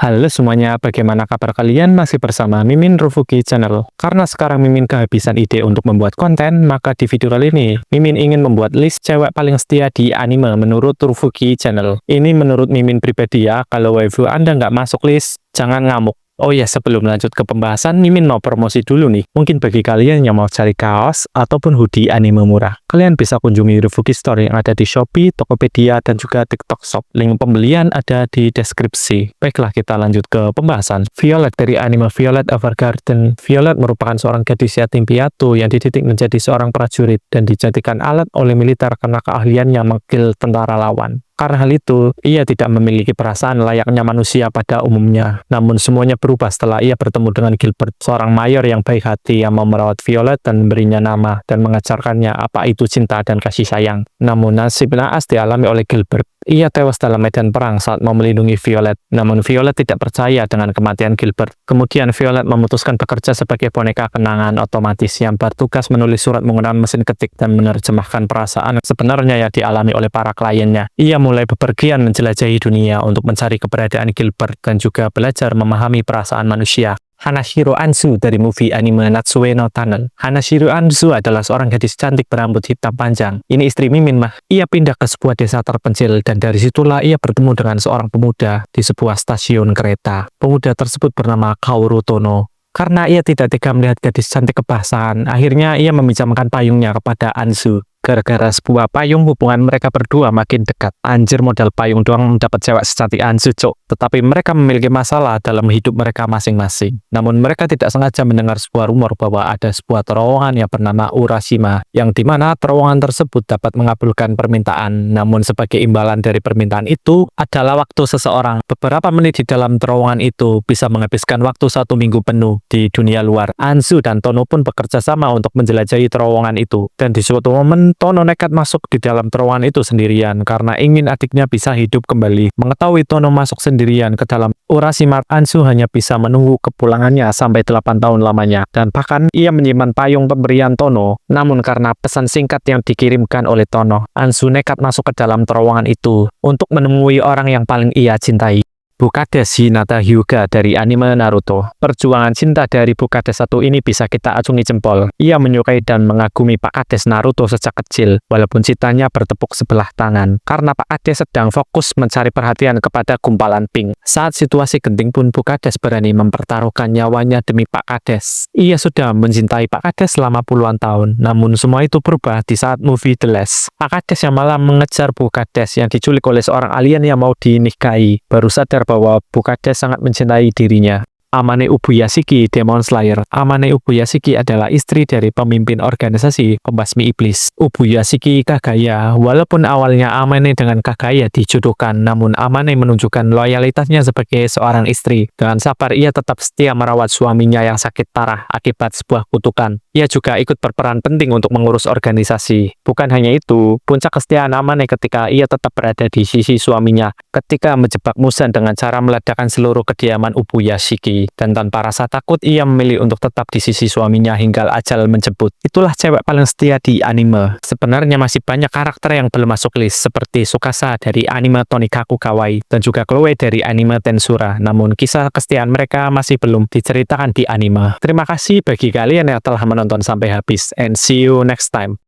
Halo semuanya, bagaimana kabar kalian? Masih bersama Mimin Rufuki Channel. Karena sekarang Mimin kehabisan ide untuk membuat konten, maka di video kali ini, Mimin ingin membuat list cewek paling setia di anime menurut Rufuki Channel. Ini menurut Mimin pribadi ya, kalau waifu Anda nggak masuk list, jangan ngamuk. Oh ya, sebelum lanjut ke pembahasan, Mimin mau promosi dulu nih. Mungkin bagi kalian yang mau cari kaos ataupun hoodie anime murah, kalian bisa kunjungi Rufuki Store yang ada di Shopee, Tokopedia, dan juga TikTok Shop. Link pembelian ada di deskripsi. Baiklah, kita lanjut ke pembahasan. Violet dari anime Violet Evergarden. Violet merupakan seorang gadis yatim piatu yang dididik menjadi seorang prajurit dan dijadikan alat oleh militer karena keahliannya mengkill tentara lawan. Karena hal itu, ia tidak memiliki perasaan layaknya manusia pada umumnya. Namun semuanya berubah setelah ia bertemu dengan Gilbert, seorang mayor yang baik hati yang mau merawat Violet dan memberinya nama dan mengajarkannya apa itu cinta dan kasih sayang. Namun nasib naas dialami oleh Gilbert. Ia tewas dalam medan perang saat mau melindungi Violet. Namun Violet tidak percaya dengan kematian Gilbert. Kemudian Violet memutuskan bekerja sebagai boneka kenangan otomatis yang bertugas menulis surat menggunakan mesin ketik dan menerjemahkan perasaan sebenarnya yang dialami oleh para kliennya. Ia mulai bepergian menjelajahi dunia untuk mencari keberadaan Gilbert dan juga belajar memahami perasaan manusia. Hanashiro Anzu dari movie anime Natsume no Tunnel. Hanashiro Anzu adalah seorang gadis cantik berambut hitam panjang. Ini istri Mimin mah. Ia pindah ke sebuah desa terpencil dan dari situlah ia bertemu dengan seorang pemuda di sebuah stasiun kereta. Pemuda tersebut bernama Kaoru Tono. Karena ia tidak tega melihat gadis cantik kebasahan, akhirnya ia meminjamkan payungnya kepada Anzu. Gara-gara sebuah payung, hubungan mereka berdua makin dekat. Anjir, modal payung doang dapat cewek secantik Anzu, cok. Tetapi mereka memiliki masalah dalam hidup mereka masing-masing. Namun mereka tidak sengaja mendengar sebuah rumor bahwa ada sebuah terowongan yang bernama Urashima, yang dimana terowongan tersebut dapat mengabulkan permintaan. Namun sebagai imbalan dari permintaan itu adalah waktu seseorang. Beberapa menit di dalam terowongan itu bisa menghabiskan waktu 1 minggu penuh di dunia luar. Anzu dan Tono pun bekerja sama untuk menjelajahi terowongan itu. Dan di suatu momen Tono nekat masuk di dalam terowongan itu sendirian karena ingin adiknya bisa hidup kembali. Mengetahui Tono masuk sendirian ke dalam Urashima, Anzu hanya bisa menunggu kepulangannya sampai 8 tahun lamanya. Dan bahkan ia menyimpan payung pemberian Tono. Namun karena pesan singkat yang dikirimkan oleh Tono, Anzu nekat masuk ke dalam terowongan itu untuk menemui orang yang paling ia cintai. Bukades Hinata Hyuga dari anime Naruto. Perjuangan cinta dari Bukades satu ini bisa kita acungi jempol. Ia menyukai dan mengagumi Pak Kades Naruto sejak kecil, walaupun cintanya bertepuk sebelah tangan. Karena Pak Kades sedang fokus mencari perhatian kepada gumpalan pink. Saat situasi genting pun Bukades berani mempertaruhkan nyawanya demi Pak Kades. Ia sudah mencintai Pak Kades selama puluhan tahun, namun semua itu berubah di saat movie The Last. Pak Kades yang malah mengejar Bukades yang diculik oleh seorang alien yang mau dinikahi, baru sadar bahwa Bukades sangat mencintai dirinya. Amane Ubuyashiki, Demon Slayer. Amane Ubuyashiki adalah istri dari pemimpin organisasi pembasmi iblis, Ubuyashiki Kagaya. Walaupun awalnya Amane dengan Kagaya dijodohkan, namun Amane menunjukkan loyalitasnya sebagai seorang istri. Dengan sabar ia tetap setia merawat suaminya yang sakit parah akibat sebuah kutukan. Ia juga ikut berperan penting untuk mengurus organisasi. Bukan hanya itu, puncak kesetiaan Amane ketika ia tetap berada di sisi suaminya ketika menjebak Muzan dengan cara meledakkan seluruh kediaman Ubuyashiki. Dan tanpa rasa takut, ia memilih untuk tetap di sisi suaminya hingga ajal menjemput. Itulah cewek paling setia di anime. Sebenarnya masih banyak karakter yang belum masuk list, seperti Tsukasa dari anime Tonikaku Kawaii, dan juga Chloe dari anime Tensura. Namun kisah kesetiaan mereka masih belum diceritakan di anime. Terima kasih bagi kalian yang telah menonton sampai habis, and see you next time.